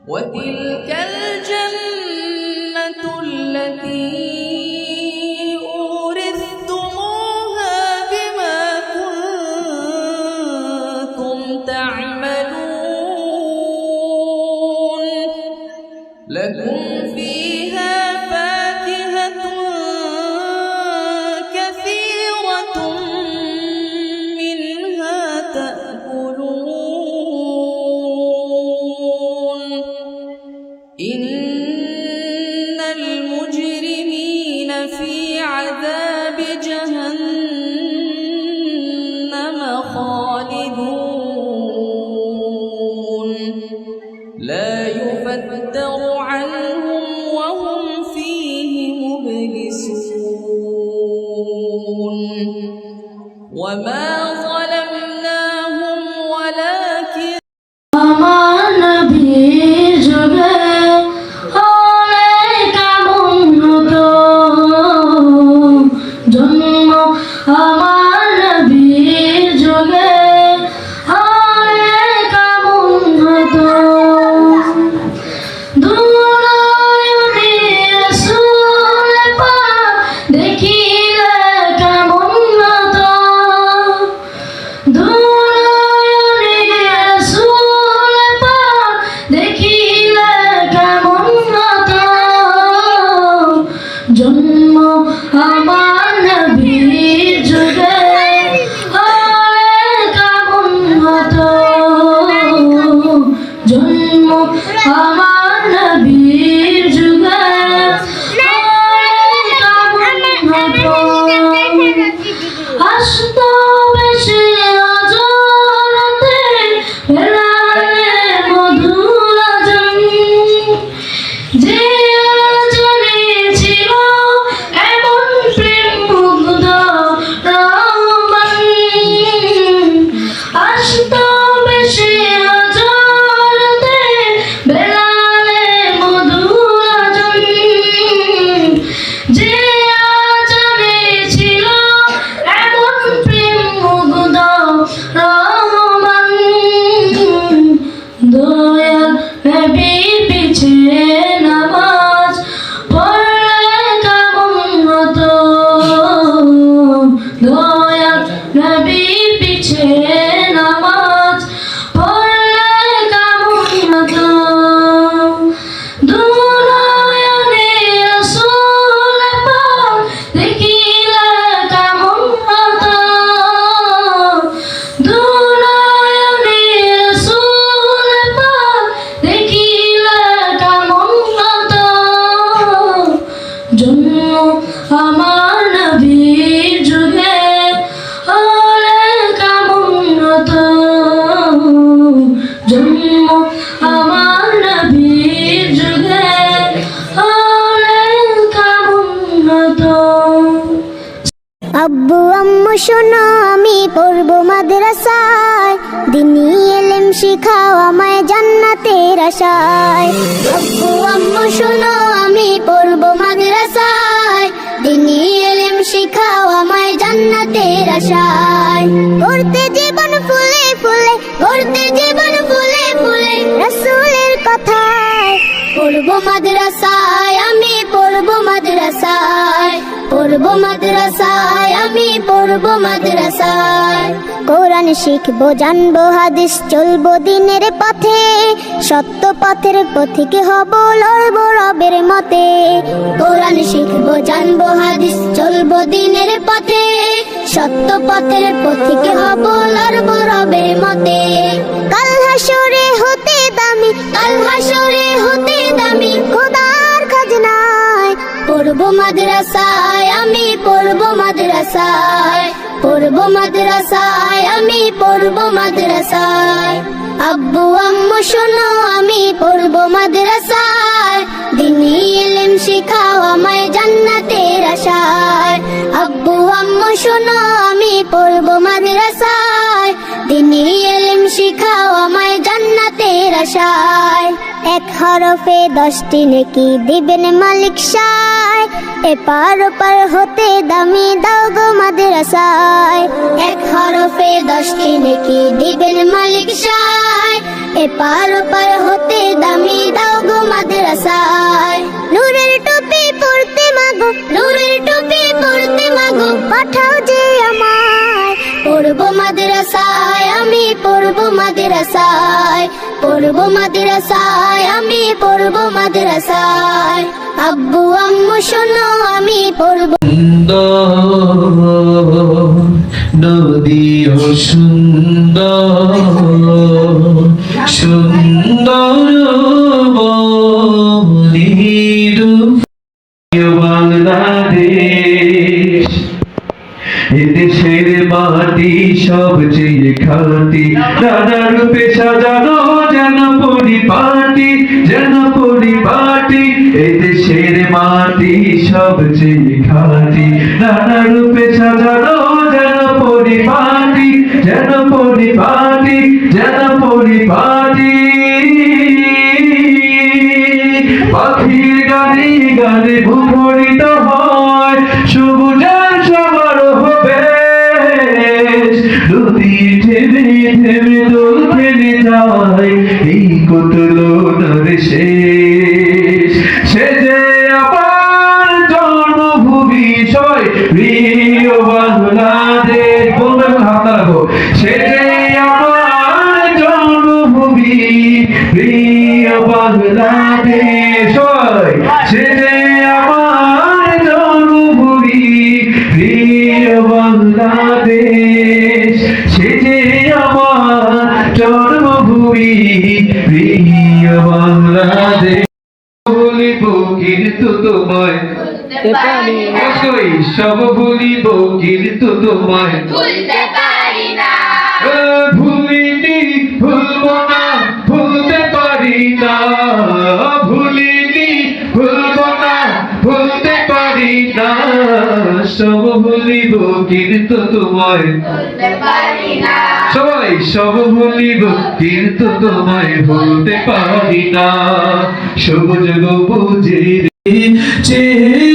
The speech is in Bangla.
وتلك الجنة التي أورثتموها بما كنتم تعملون لكم فيها فاكهة كثيرة منها تأكلون إن المجرمين في عذاب جهنم خالدون لا يفتر عنهم وهم فيه مبلسون وما ظلمناهم ولكن আমার নবীর যুগে অনেক এমন হতো জন্ম আমার নবীর যুগে অনেক এমন হতো দুনয়নে রাসূল পাক দেখিলে কেমন হতো দুনয়নে রাসূল পাক দেখিলে কেমন হতো জন্ম আমার নবীর যুগে অনেক এমন হতো জন্ম আমার নবীর যুগে অনেক এমন হতো আসতো বেশি অজরতে বেলালে মধুর আজান যে আজানে ছিল এমন প্রেম মুগ্ধ রহমান আসতো বেশি অজরতে বেলালে মধুর আজান যে আজানে ছিল এমন প্রেম মুগ্ধ রহমান দয়াল নবীর পিছে নামাজ পড়লে কেমন হতো দয়াল নবীর পিছে নামাজ পড়লে কেমন হতো দুনয়নে রাসূল পাক দেখিলে কেমন হতো দুনয়নে রাসূল পাক দেখিলে কেমন হতো জন্ম আমার নবীর যুগে অনেক এমন হতো জন্ম আমার নবীর যুগে অনেক এমন হতো আব্বু আম্মু শোনো আমি পড়বো মাদ্রাসায় দিনী ইলম শিখাও আমায় জান্নাতের আশায় আব্বু আম্মু শোনো আমি পড়বো মাদ্রাসায় দিনী ইলম শিখাও আমায় জান্নাতের আশায় করতে জীবন ফুলে ফুলে করতে জীবন ফুলে ফুলে রাসূলের কথায় পড়বো মাদ্রাসায় আমি পড়বো মাদ্রাসায় পড়বো মাদ্রাসায় আমি পড়বো মাদ্রাসায় কোরআন শিখবো জানবো হাদিস চলবো দিনের পথে সত্য পথের পথিক হব লড়বো রবের মতে কোরআন শিখবো জানবো হাদিস চলবো দিনের পথে সত্য পথের পথিক হব লড়বো রবের মতে কাল হাসরে হতে দামি কাল হাসরে হতে দামি খোদার খাজনায় পড়বো মাদ্রাসায় আমি পড়বো মাদ্রাসায় পড়বো মাদ্রাসায় আমি পড়বো মাদ্রাসায় আব্বু আম্মু শোনো আমি পড়বো মাদ্রাসায় দিনী ইলম শিখাও আমায় জান্নাতের আশায় আব্বু আম্মু শোনো আমি পড়বো মাদ্রাসায় দিনী ইলম শিখাও আমায় জান্নাতের আশায় এক হরফে 10টি নেকি দিবেন মালিক সায় এপার ওপার হতে দামি দাও গো মাদ্রাসায় এক হরফে 10টি নেকি দিবেন মালিক সায় এপার ওপার হতে দামি পাঠাও যে আমায়, পড়বো মাদ্রাসায় আমি, পড়বো মাদ্রাসায়, পড়বো মাদ্রাসায় আমি, পড়বো মাদ্রাসায়। আব্বু আম্মু শোনো আমি পড়বো। নদী ও সুন্দর সুন্দর বাংলাদেশ, এদেশের মাটি সবচেয়ে খাঁটি, নানা রূপে সাজানো যেন পরিপাটি, যেন পরিপাটি। এদেশের মাটি সবচেয়ে খাঁটি, নানা রূপে সাজানো যেন পরিপাটি, যেন পরিপাটি, যেন পরিপাটি। পাখির গানে গানে মুখরিত হয় সবুজার সমারোহ বেশ, নদী থেমে থেমে দোল খেলে যায় এই কতলোনার শেষ। সে যে আমার জন্মভূমি, সবাই প্রিয় বাংলাদেশ, বলবে হাত রাখো। সে যে আমার জন্মভূমি, প্রিয় বাংলাদেশ, সে যে আমার জন্মভূমি, প্রিয় বাংলাদেশ, সে যে আমার জন্মভূমি, প্রিয় বাংলাদেশ। বলিব কিন্তু তোমায় সব বলিব কিন্তু তোমায় ভুলতে পারি না, ভুলিনি ভুলবো না, ভুলতে পারি না, ভুলিনি ভুলবো না, ভুলতে পারি না। সব ভুলিব কিন্তু তোমায় ভুলতে পারি না, সবাই সব ভুলিব কিন্তু তোমায় ভুলতে পারি না। সবুজ গবুজের চেয়ে